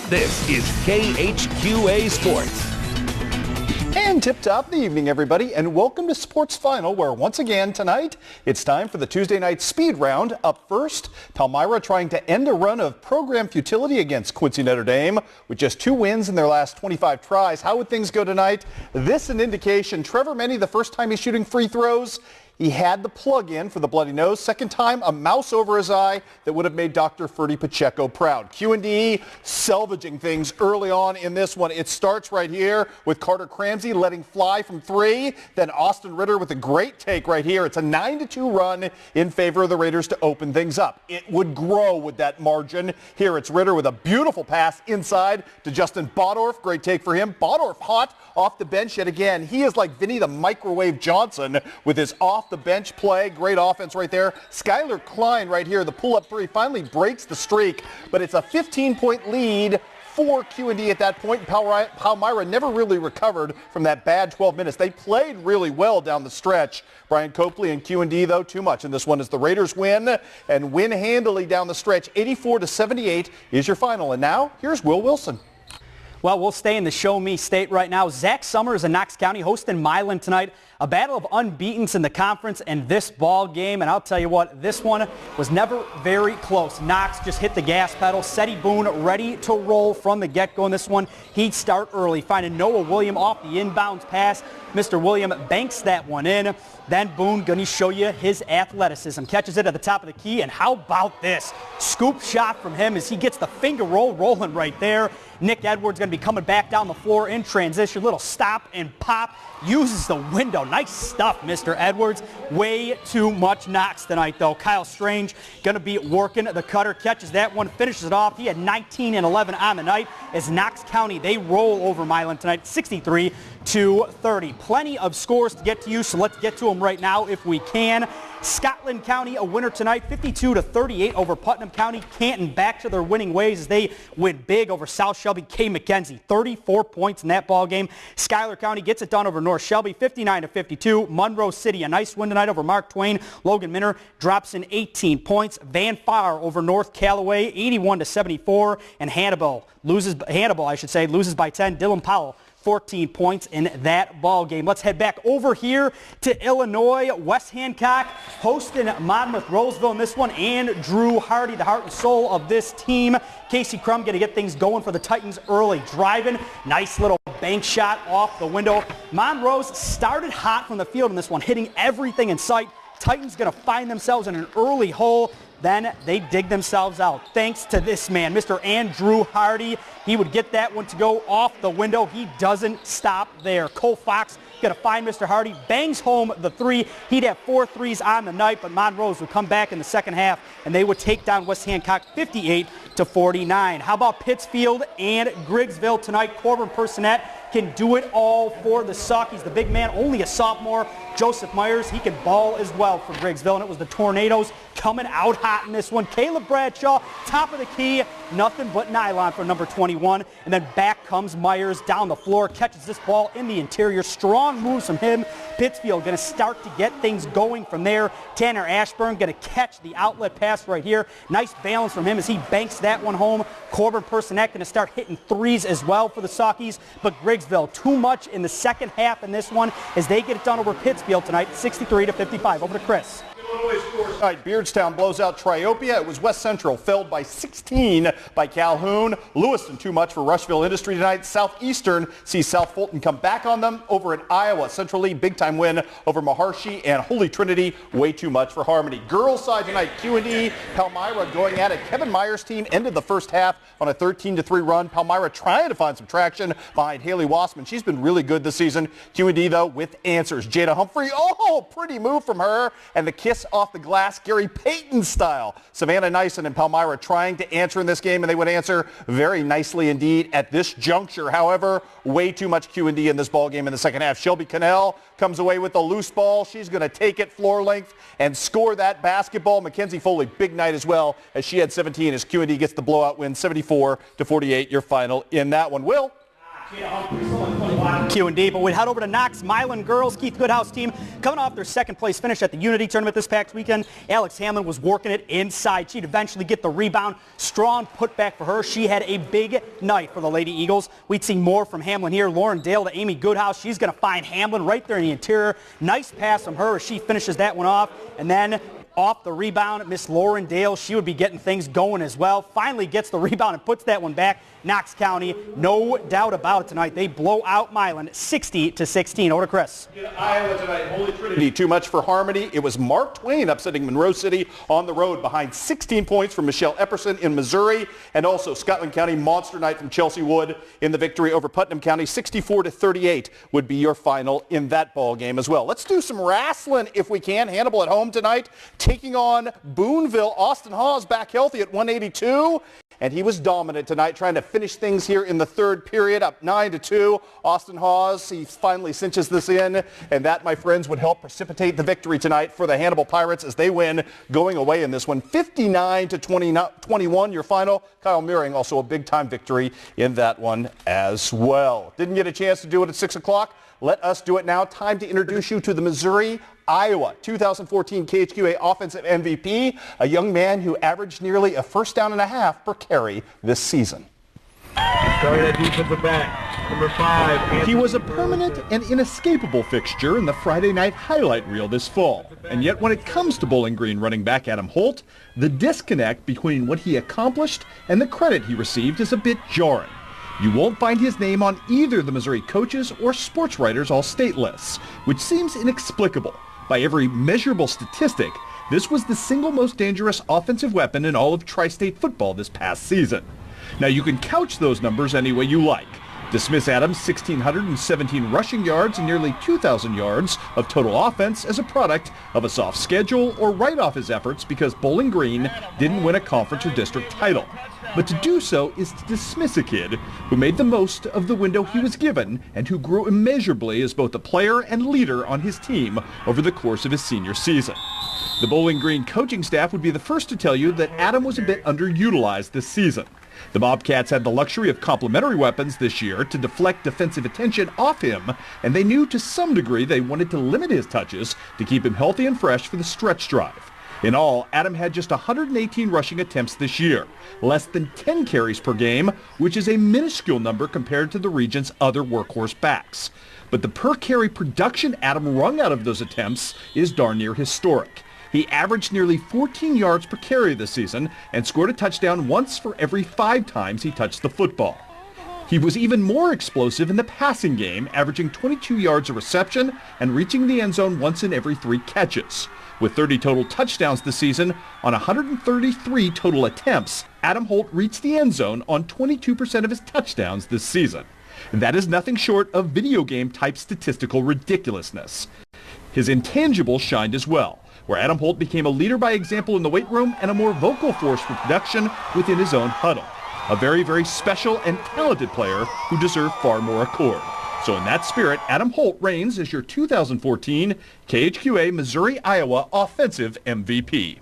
This is KHQA Sports. And tip-top the evening, everybody, and welcome to Sports Final, where once again tonight it's time for the Tuesday night speed round. Up first, Palmyra trying to end a run of program futility against Quincy Notre Dame with just 2 wins in their last 25 tries. How would things go tonight? This an indication. Trevor Menny, the first time he's shooting free throws, he had the plug in for the bloody nose. Second time, a mouse over his eye that would have made Dr. Ferdy Pacheco proud. Q&D salvaging things early on in this one. It starts right here with Carter Cramsey letting fly from 3. Then Austin Ritter with a great take right here. It's a 9-2 run in favor of the Raiders to open things up. It would grow with that margin. Here it's Ritter with a beautiful pass inside to Justin Bodorf. Great take for him. Bodorf hot off the bench yet again. He is like Vinny the Microwave Johnson with his off the bench play. Great offense right there. Skylar Klein right here, the pull-up 3, finally breaks the streak, but it's a 15-point lead for Q&D at that point. Palmyra never really recovered from that bad 12 minutes. They played really well down the stretch. Brian Copley and Q&D, though, too much in this one as the Raiders win and win handily down the stretch. 84-78 is your final. And now, here's Will Wilson. Well, we'll stay in the show me state right now. Zach Summers in Knox County hosting Milan tonight. A battle of unbeatens in the conference and this ball game. And I'll tell you what, this one was never very close. Knox just hit the gas pedal. Seti Boone ready to roll from the get-go in this one. He'd start early, finding Noah William off the inbounds pass. Mr. William banks that one in. Then Boone going to show you his athleticism. Catches it at the top of the key. And how about this? Scoop shot from him as he gets the finger roll rolling right there. Nick Edwards going to be coming back down the floor in transition. Little stop and pop. Uses the window. Nice stuff, Mr. Edwards. Way too much Knox tonight, though. Kyle Strange going to be working the cutter. Catches that one. Finishes it off. He had 19 and 11 on the night as Knox County, they roll over Milan tonight, 63-30. Plenty of scores to get to you, so let's get to them right now if we can. Scotland County a winner tonight, 52-38 over Putnam County. Canton back to their winning ways as they win big over South Shelby. Kay McKenzie, 34 points in that ball game. Schuyler County gets it done over North Shelby, 59-52. Monroe City, a nice win tonight over Mark Twain. Logan Minner drops in 18 points. Van Far over North Callaway, 81-74. And Hannibal loses by 10. Dylan Powell, 14 points in that ball game. Let's head back over here to Illinois. West Hancock hosting Monmouth Roseville in this one. And Drew Hardy, the heart and soul of this team. Casey Crum going to get things going for the Titans early. Driving, nice little bank shot off the window. Monroe's started hot from the field in this one, hitting everything in sight. Titans going to find themselves in an early hole. Then they dig themselves out. Thanks to this man, Mr. Andrew Hardy. He would get that one to go off the window. He doesn't stop there. Cole Fox going to find Mr. Hardy. Bangs home the 3. He'd have 4 threes on the night, but Monroe would come back in the second half, and they would take down West Hancock 58-49. How about Pittsfield and Griggsville tonight? Corbin Personette can do it all for the Suck. He's the big man, only a sophomore. Joseph Myers, he can ball as well for Griggsville, and it was the Tornadoes coming out hot in this one. Caleb Bradshaw, top of the key, nothing but nylon for number 21, and then back comes Myers down the floor, catches this ball in the interior. Strong moves from him. Pittsfield going to start to get things going from there. Tanner Ashburn going to catch the outlet pass right here. Nice balance from him as he banks that one home. Corbin Personette going to start hitting threes as well for the Sockies, but Griggsville too much in the second half in this one as they get it done over Pittsfield tonight, 63-55. Over to Chris. Tonight, Beardstown blows out Triopia. It was West Central felled by 16 by Calhoun. Lewiston too much for Rushville Industry tonight. Southeastern sees South Fulton come back on them over at Iowa. Central League big time win over Maharshi, and Holy Trinity way too much for Harmony. Girls side tonight, Q&D, Palmyra going at it. Kevin Meyer's team ended the first half on a 13-3 run. Palmyra trying to find some traction behind Haley Wassman. She's been really good this season. Q&D though with answers. Jada Humphrey, oh, pretty move from her, and the kiss off the glass, Gary Payton style. Savannah Nyson and Palmyra trying to answer in this game, and they would answer very nicely indeed at this juncture. However, way too much Q&D in this ball game in the second half. Shelby Cannell comes away with the loose ball. She's going to take it floor length and score that basketball. Mackenzie Foley, big night as well, as she had 17 as Q&D gets the blowout win, 74-48, your final in that one. Will? Q&D, but we head over to Knox Milan girls. Keith Goodhouse team coming off their second place finish at the Unity tournament this past weekend. Alex Hamlin was working it inside. She'd eventually get the rebound. Strong putback for her. She had a big night for the Lady Eagles. We'd see more from Hamlin here. Lauren Dale to Amy Goodhouse. She's going to find Hamlin right there in the interior. Nice pass from her as she finishes that one off. And then off the rebound, Miss Lauren Dale, she would be getting things going as well. Finally gets the rebound and puts that one back. Knox County, no doubt about it tonight. They blow out Milan 60-16. Over to Chris. Iowa tonight, Holy Trinity. Too much for Harmony. It was Mark Twain upsetting Monroe City on the road behind 16 points from Michelle Epperson in Missouri. And also Scotland County, monster night from Chelsea Wood in the victory over Putnam County. 64-38 would be your final in that ball game as well. Let's do some wrestling if we can. Hannibal at home tonight, taking on Boonville. Austin Hawes back healthy at 182. And he was dominant tonight, trying to finish things here in the third period, up 9-2. Austin Hawes, he finally cinches this in, and that, my friends, would help precipitate the victory tonight for the Hannibal Pirates as they win, going away in this one, 59-21, your final. Kyle Meering, also a big-time victory in that one as well. Didn't get a chance to do it at 6 o'clock. Let us do it now. Time to introduce you to the Missouri-Iowa 2014 KHQA Offensive MVP, a young man who averaged nearly a first down and a half per carry this season. Started at defensive back, number 5. He was a permanent and inescapable fixture in the Friday night highlight reel this fall. And yet when it comes to Bowling Green running back Adam Holt, the disconnect between what he accomplished and the credit he received is a bit jarring. You won't find his name on either the Missouri coaches or sports writers' all-state lists, which seems inexplicable. By every measurable statistic, this was the single most dangerous offensive weapon in all of tri-state football this past season. Now you can couch those numbers any way you like. Dismiss Adams' 1,617 rushing yards and nearly 2,000 yards of total offense as a product of a soft schedule, or write off his efforts because Bowling Green didn't win a conference or district title. But to do so is to dismiss a kid who made the most of the window he was given and who grew immeasurably as both a player and leader on his team over the course of his senior season. The Bowling Green coaching staff would be the first to tell you that Adam was a bit underutilized this season. The Bobcats had the luxury of complementary weapons this year to deflect defensive attention off him, and they knew to some degree they wanted to limit his touches to keep him healthy and fresh for the stretch drive. In all, Adam had just 118 rushing attempts this year, less than 10 carries per game, which is a minuscule number compared to the region's other workhorse backs. But the per-carry production Adam wrung out of those attempts is darn near historic. He averaged nearly 14 yards per carry this season and scored a touchdown once for every 5 times he touched the football. He was even more explosive in the passing game, averaging 22 yards a reception and reaching the end zone once in every 3 catches. With 30 total touchdowns this season on 133 total attempts, Adam Holt reached the end zone on 22% of his touchdowns this season. That is nothing short of video game type statistical ridiculousness. His intangibles shined as well, where Adam Holt became a leader by example in the weight room and a more vocal force for production within his own huddle. A very, very special and talented player who deserved far more accord. So in that spirit, Adam Holt reigns as your 2014 KHQA Missouri-Iowa Offensive MVP.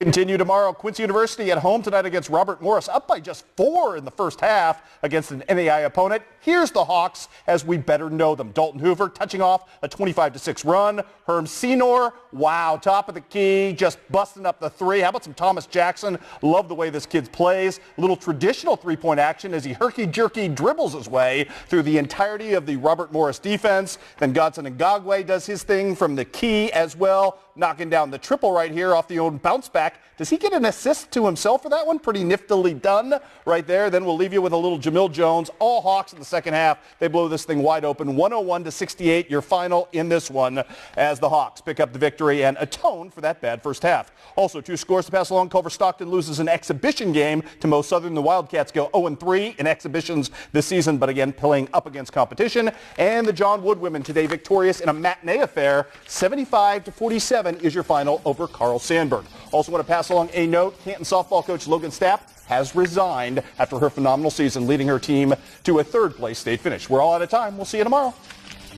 Continue tomorrow. Quincy University at home tonight against Robert Morris, up by just 4 in the first half against an NAI opponent. Here's the Hawks as we better know them. Dalton Hoover touching off a 25-6 run. Herm Senor, wow, top of the key, just busting up the 3. How about some Thomas Jackson? Love the way this kid plays. A little traditional three-point action as he herky-jerky dribbles his way through the entirety of the Robert Morris defense. Then Godson Ngagwe does his thing from the key as well, knocking down the triple right here off the old bounce back. Does he get an assist to himself for that one? Pretty niftily done right there. Then we'll leave you with a little Jamil Jones. All Hawks in the second half. They blow this thing wide open. 101-68, your final in this one as the Hawks pick up the victory and atone for that bad first half. Also, 2 scores to pass along. Culver Stockton loses an exhibition game to Mo Southern. The Wildcats go 0-3 in exhibitions this season, but again, playing up against competition. And the John Wood women today victorious in a matinee affair. 75-47 is your final over Carl Sandburg. Also want to pass along a note. Canton softball coach Logan Stapp has resigned after her phenomenal season, leading her team to a 3rd-place state finish. We're all out of time. We'll see you tomorrow.